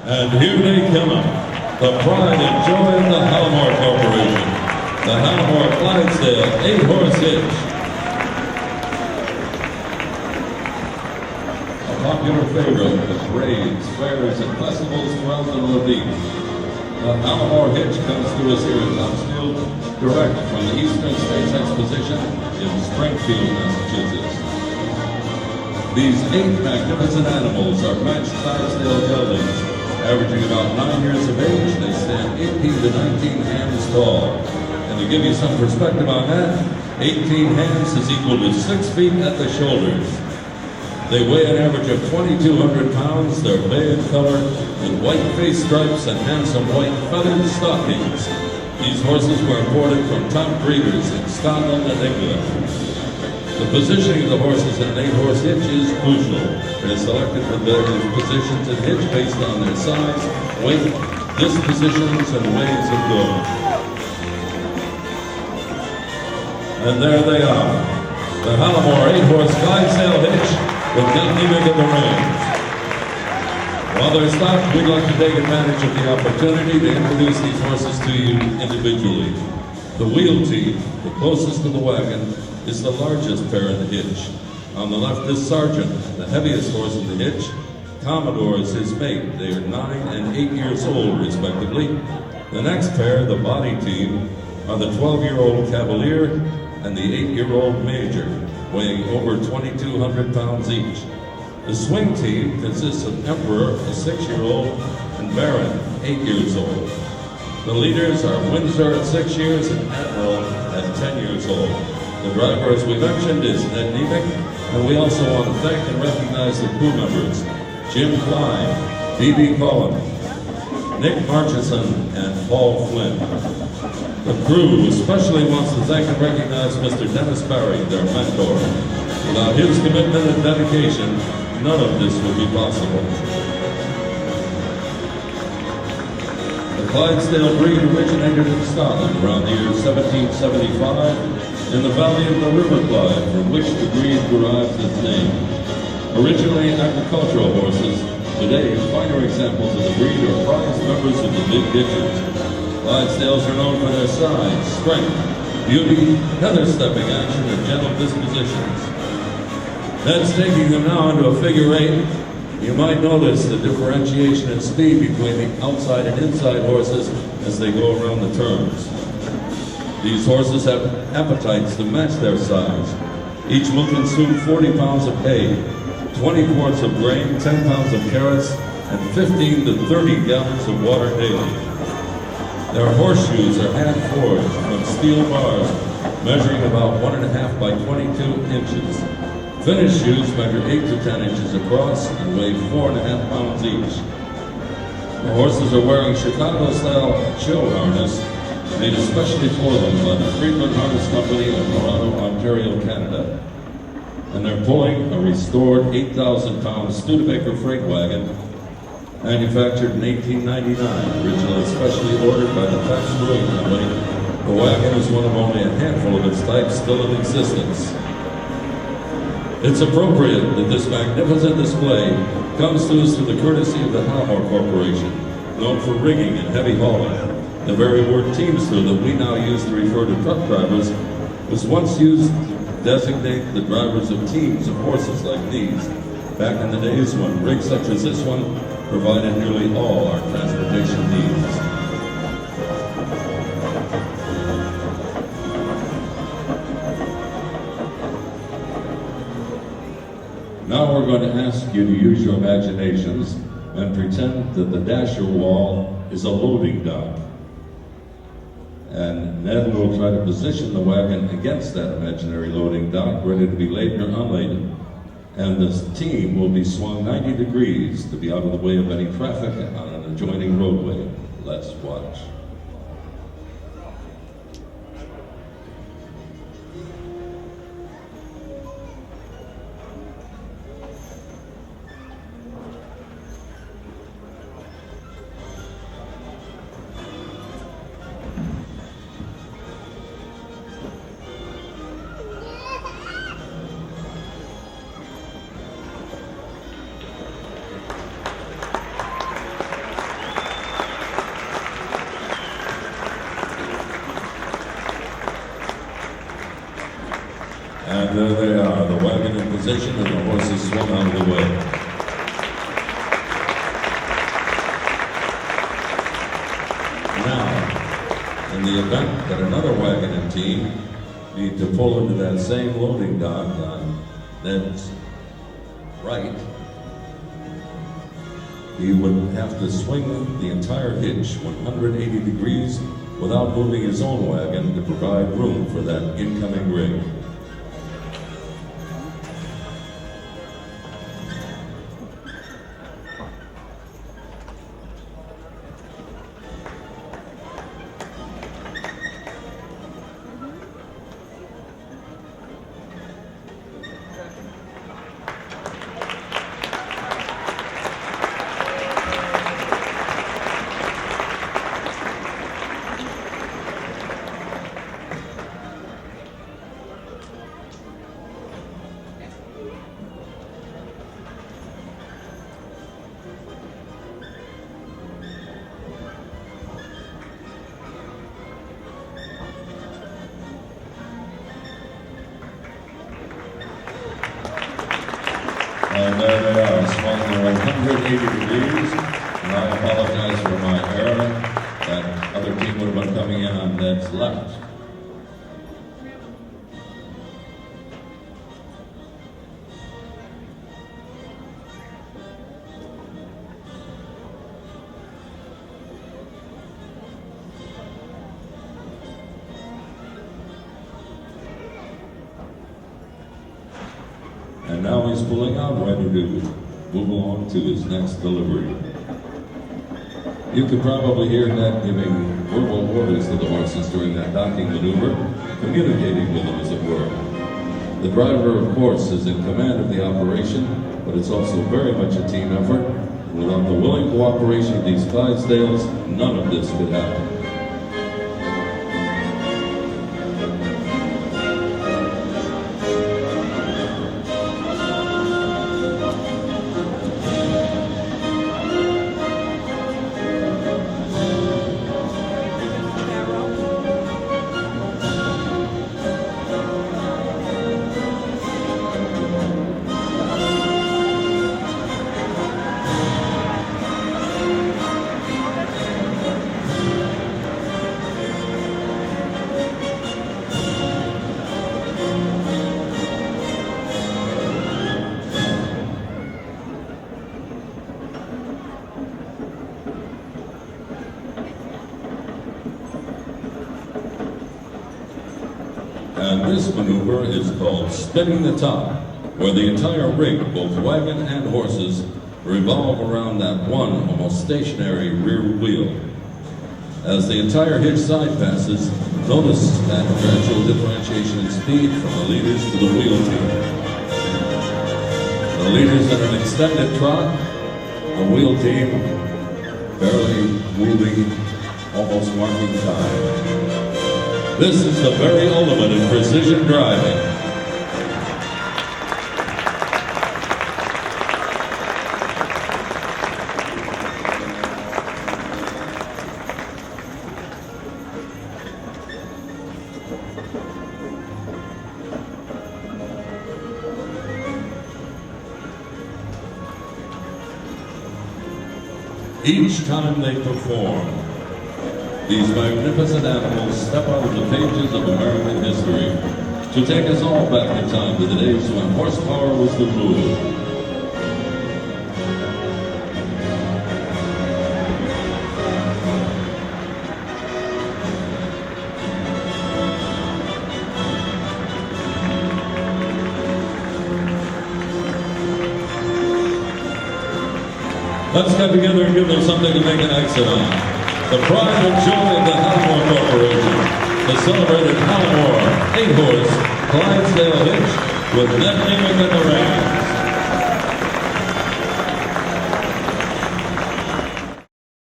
And here they come up, the pride and joy of the Hallamore Corporation, the Hallamore Clydesdales 8-horse hitch. A popular favorite at parades, fairs, and festivals throughout the Northeast. The Hallamore hitch comes to us here in Topsfield, direct from the Eastern States Exposition in Springfield, Massachusetts. These 8 magnificent animals are matched Clydesdale geldings. Averaging about 9 years of age, they stand 18 to 19 hands tall. And to give you some perspective on that, 18 hands is equal to 6 feet at the shoulders. They weigh an average of 2,200 pounds. They're bay in color with white face stripes and handsome white feathered stockings. These horses were imported from top breeders in Scotland and England. The positioning of the horses in an 8-horse hitch is crucial. They're selected for various positions in hitch based on their size, weight, dispositions, and ways of going. And there they are, the Hallamore 8-horse Clydesdale hitch with Ned Nemec at the reins. While they're stopped, we'd like to take advantage of the opportunity to introduce these horses to you individually. The wheel team, the closest to the wagon, is the largest pair in the hitch. On the left is Sergeant, the heaviest horse in the hitch. Commodore is his mate. They are 9 and 8 years old, respectively. The next pair, the body team, are the 12-year-old Cavalier and the 8-year-old Major, weighing over 2,200 pounds each. The swing team consists of Emperor, a 6-year-old, and Baron, 8 years old. The leaders are Windsor at 6 years and Admiral at 10 years old. The driver, as we mentioned, is Ned Nemec, and we also want to thank and recognize the crew members, Jim Klein, B.B. Cullen, Nick Marchison, and Paul Flynn. The crew especially wants to thank and recognize Mr. Dennis Barry, their mentor. Without his commitment and dedication, none of this would be possible. The Clydesdale breed originated in Scotland around the year 1775 in the valley of the River Clyde, from which the breed derives its name. Originally agricultural horses, today finer examples of the breed are prized members of the big ditches. Clydesdales are known for their size, strength, beauty, heather-stepping action, and gentle dispositions. That's taking them now into a figure 8. You might notice the differentiation in speed between the outside and inside horses as they go around the turns. These horses have appetites to match their size. Each will consume 40 pounds of hay, 20 quarts of grain, 10 pounds of carrots, and 15 to 30 gallons of water daily. Their horseshoes are hand-forged from steel bars, measuring about 1.5 by 22 inches. Finished shoes measure 8 to 10 inches across and weigh 4.5 pounds each. The horses are wearing Chicago-style show harness made especially for them by the Friedman Harness Company of Toronto, Ontario, Canada. And they're pulling a restored 8,000-pound Studebaker freight wagon, manufactured in 1899, originally specially ordered by the Taft Brewing Company. The wagon is one of only a handful of its type still in existence. It's appropriate that this magnificent display comes to us through the courtesy of the Hallamore Corporation, known for rigging and heavy hauling. The very word teamster that we now use to refer to truck drivers was once used to designate the drivers of teams of horses like these, back in the days when rigs such as this one provided nearly all our transportation needs. Now we're going to ask you to use your imaginations and pretend that the dasher wall is a loading dock. And Ned will try to position the wagon against that imaginary loading dock, ready to be laden or unladen. And this team will be swung 90 degrees to be out of the way of any traffic on an adjoining roadway. Let's watch. And there they are, the wagon in position and the horses swung out of the way. Now, in the event that another wagon and team need to pull into that same loading dock on Ned's right, he would have to swing the entire hitch 180 degrees without moving his own wagon to provide room for that incoming rig. And there they are, swung 180 degrees. And I apologize for my error. That other team would have been coming in on Ned's left. And now he's pulling out, ready to move along to his next delivery. You could probably hear Ned giving verbal orders to the horses during that docking maneuver, communicating with them, as it were. The driver, of course, is in command of the operation, but it's also very much a team effort. Without the willing cooperation of these Clydesdales, none of this could happen. And this maneuver is called spinning the top, where the entire rig, both wagon and horses, revolve around that one almost stationary rear wheel. As the entire hitch side passes, notice that gradual differentiation in speed from the leaders to the wheel team. The leaders at an extended trot, the wheel team barely moving, almost marking time. This is the very ultimate in precision driving. Each time they perform, these magnificent animals step out of the pages of American history to take us all back in time to the days when horsepower was the rule. Let's get together and give them something to make an exit on. The pride and joy of the Hallamore Corporation, the celebrated Hallamore 8-horse Clydesdale hitch with Ned in the reins.